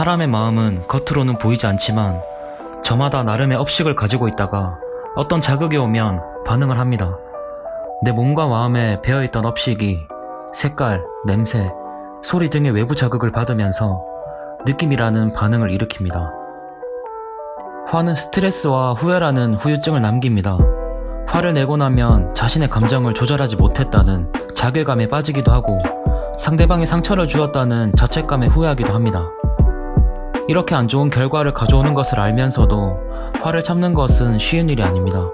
사람의 마음은 겉으로는 보이지 않지만 저마다 나름의 업식을 가지고 있다가 어떤 자극이 오면 반응을 합니다. 내 몸과 마음에 배어있던 업식이 색깔, 냄새, 소리 등의 외부 자극을 받으면서 느낌이라는 반응을 일으킵니다. 화는 스트레스와 후회라는 후유증을 남깁니다. 화를 내고 나면 자신의 감정을 조절하지 못했다는 자괴감에 빠지기도 하고 상대방이 상처를 주었다는 자책감에 후회하기도 합니다. 이렇게 안 좋은 결과를 가져오는 것을 알면서도 화를 참는 것은 쉬운 일이 아닙니다.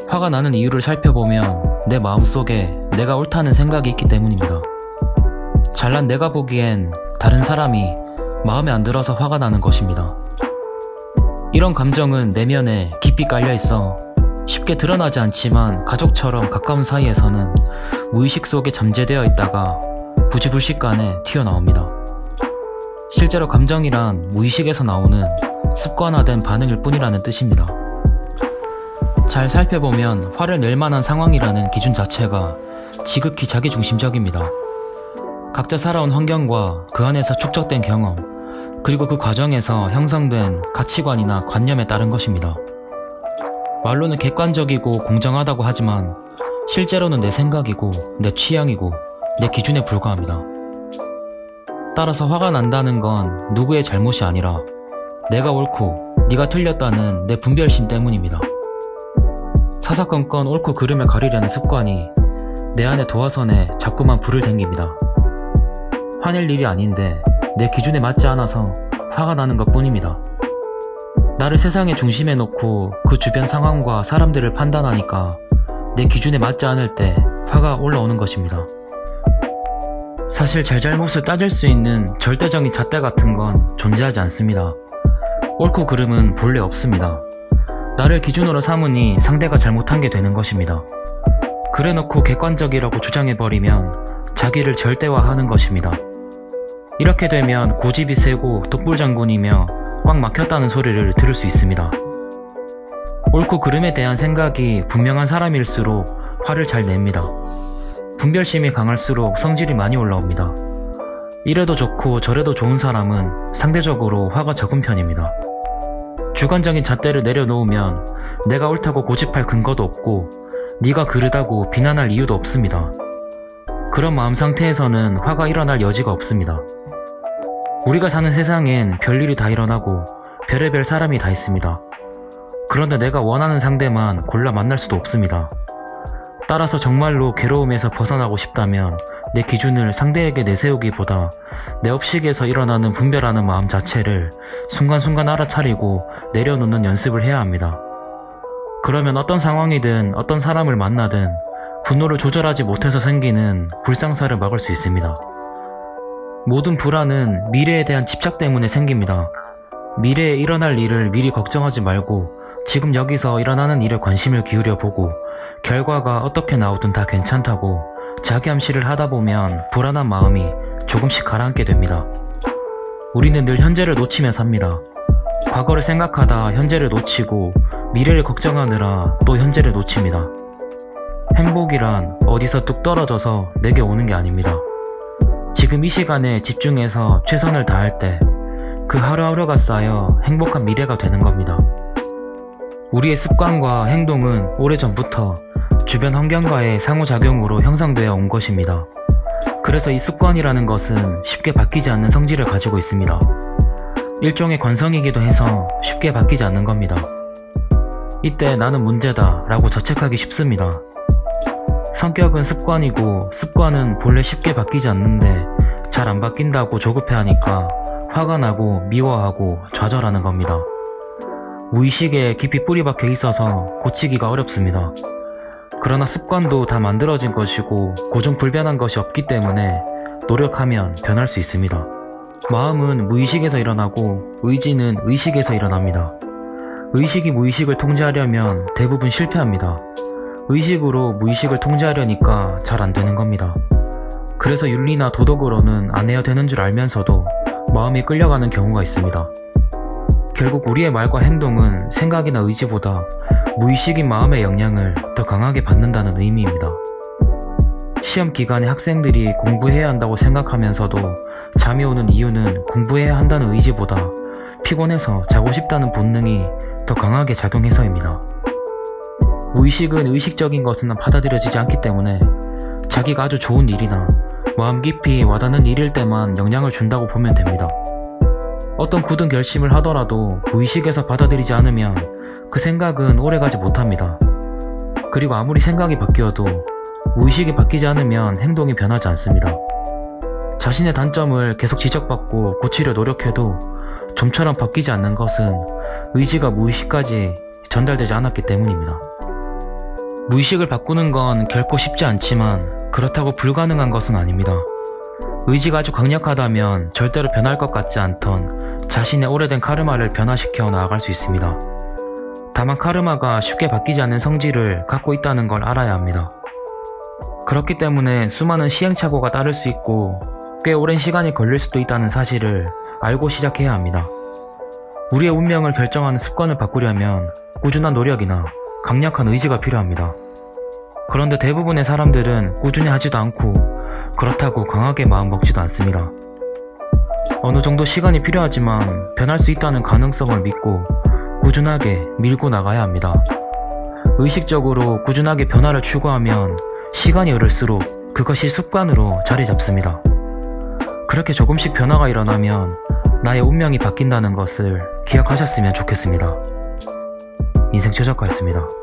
화가 나는 이유를 살펴보면 내 마음속에 내가 옳다는 생각이 있기 때문입니다. 잘난 내가 보기엔 다른 사람이 마음에 안 들어서 화가 나는 것입니다. 이런 감정은 내면에 깊이 깔려있어 쉽게 드러나지 않지만 가족처럼 가까운 사이에서는 무의식 속에 잠재되어 있다가 부지불식간에 튀어나옵니다. 실제로 감정이란 무의식에서 나오는 습관화된 반응일 뿐이라는 뜻입니다. 잘 살펴보면 화를 낼 만한 상황이라는 기준 자체가 지극히 자기중심적입니다. 각자 살아온 환경과 그 안에서 축적된 경험, 그리고 그 과정에서 형성된 가치관이나 관념에 따른 것입니다. 말로는 객관적이고 공정하다고 하지만 실제로는 내 생각이고 내 취향이고 내 기준에 불과합니다. 따라서 화가 난다는 건 누구의 잘못이 아니라 내가 옳고 네가 틀렸다는 내 분별심 때문입니다. 사사건건 옳고 그름을 가리려는 습관이 내 안의 도화선에 자꾸만 불을 댕깁니다. 화낼 일이 아닌데 내 기준에 맞지 않아서 화가 나는 것 뿐입니다. 나를 세상의 중심에 놓고 그 주변 상황과 사람들을 판단하니까 내 기준에 맞지 않을 때 화가 올라오는 것입니다. 사실 잘잘못을 따질 수 있는 절대적인 잣대 같은 건 존재하지 않습니다. 옳고 그름은 본래 없습니다. 나를 기준으로 삼으니 상대가 잘못한 게 되는 것입니다. 그래놓고 객관적이라고 주장해버리면 자기를 절대화하는 것입니다. 이렇게 되면 고집이 세고 똑불장군이며 꽉 막혔다는 소리를 들을 수 있습니다. 옳고 그름에 대한 생각이 분명한 사람일수록 화를 잘 냅니다. 분별심이 강할수록 성질이 많이 올라옵니다. 이래도 좋고 저래도 좋은 사람은 상대적으로 화가 적은 편입니다. 주관적인 잣대를 내려놓으면 내가 옳다고 고집할 근거도 없고 네가 그르다고 비난할 이유도 없습니다. 그런 마음 상태에서는 화가 일어날 여지가 없습니다. 우리가 사는 세상엔 별일이 다 일어나고 별의별 사람이 다 있습니다. 그런데 내가 원하는 상대만 골라 만날 수도 없습니다. 따라서 정말로 괴로움에서 벗어나고 싶다면 내 기준을 상대에게 내세우기보다 내 업식에서 일어나는 분별하는 마음 자체를 순간순간 알아차리고 내려놓는 연습을 해야 합니다. 그러면 어떤 상황이든 어떤 사람을 만나든 분노를 조절하지 못해서 생기는 불상사를 막을 수 있습니다. 모든 불안은 미래에 대한 집착 때문에 생깁니다. 미래에 일어날 일을 미리 걱정하지 말고 지금 여기서 일어나는 일에 관심을 기울여 보고 결과가 어떻게 나오든 다 괜찮다고 자기암시를 하다 보면 불안한 마음이 조금씩 가라앉게 됩니다. 우리는 늘 현재를 놓치며 삽니다. 과거를 생각하다 현재를 놓치고 미래를 걱정하느라 또 현재를 놓칩니다. 행복이란 어디서 뚝 떨어져서 내게 오는 게 아닙니다. 지금 이 시간에 집중해서 최선을 다할 때 그 하루하루가 쌓여 행복한 미래가 되는 겁니다. 우리의 습관과 행동은 오래전부터 주변 환경과의 상호작용으로 형성되어 온 것입니다. 그래서 이 습관이라는 것은 쉽게 바뀌지 않는 성질을 가지고 있습니다. 일종의 관성이기도 해서 쉽게 바뀌지 않는 겁니다. 이때 나는 문제다 라고 자책하기 쉽습니다. 성격은 습관이고 습관은 본래 쉽게 바뀌지 않는데 잘 안 바뀐다고 조급해하니까 화가 나고 미워하고 좌절하는 겁니다. 무의식에 깊이 뿌리박혀 있어서 고치기가 어렵습니다. 그러나 습관도 다 만들어진 것이고 고정불변한 것이 없기 때문에 노력하면 변할 수 있습니다. 마음은 무의식에서 일어나고 의지는 의식에서 일어납니다. 의식이 무의식을 통제하려면 대부분 실패합니다. 의식으로 무의식을 통제하려니까 잘 안 되는 겁니다. 그래서 윤리나 도덕으로는 안 해야 되는 줄 알면서도 마음이 끌려가는 경우가 있습니다. 결국 우리의 말과 행동은 생각이나 의지보다 무의식인 마음의 영향을 더 강하게 받는다는 의미입니다. 시험 기간에 학생들이 공부해야 한다고 생각하면서도 잠이 오는 이유는 공부해야 한다는 의지보다 피곤해서 자고 싶다는 본능이 더 강하게 작용해서입니다. 무의식은 의식적인 것은 받아들여지지 않기 때문에 자기가 아주 좋은 일이나 마음 깊이 와닿는 일일 때만 영향을 준다고 보면 됩니다. 어떤 굳은 결심을 하더라도 무의식에서 받아들이지 않으면 그 생각은 오래가지 못합니다. 그리고 아무리 생각이 바뀌어도 무의식이 바뀌지 않으면 행동이 변하지 않습니다. 자신의 단점을 계속 지적받고 고치려 노력해도 좀처럼 바뀌지 않는 것은 의지가 무의식까지 전달되지 않았기 때문입니다. 무의식을 바꾸는 건 결코 쉽지 않지만 그렇다고 불가능한 것은 아닙니다. 의지가 아주 강력하다면 절대로 변할 것 같지 않던 자신의 오래된 카르마를 변화시켜 나아갈 수 있습니다. 다만 카르마가 쉽게 바뀌지 않는 성질을 갖고 있다는 걸 알아야 합니다. 그렇기 때문에 수많은 시행착오가 따를 수 있고 꽤 오랜 시간이 걸릴 수도 있다는 사실을 알고 시작해야 합니다. 우리의 운명을 결정하는 습관을 바꾸려면 꾸준한 노력이나 강력한 의지가 필요합니다. 그런데 대부분의 사람들은 꾸준히 하지도 않고 그렇다고 강하게 마음먹지도 않습니다. 어느 정도 시간이 필요하지만 변할 수 있다는 가능성을 믿고 꾸준하게 밀고 나가야 합니다. 의식적으로 꾸준하게 변화를 추구하면 시간이 흐를수록 그것이 습관으로 자리 잡습니다. 그렇게 조금씩 변화가 일어나면 나의 운명이 바뀐다는 것을 기억하셨으면 좋겠습니다. 인생 최적화였습니다.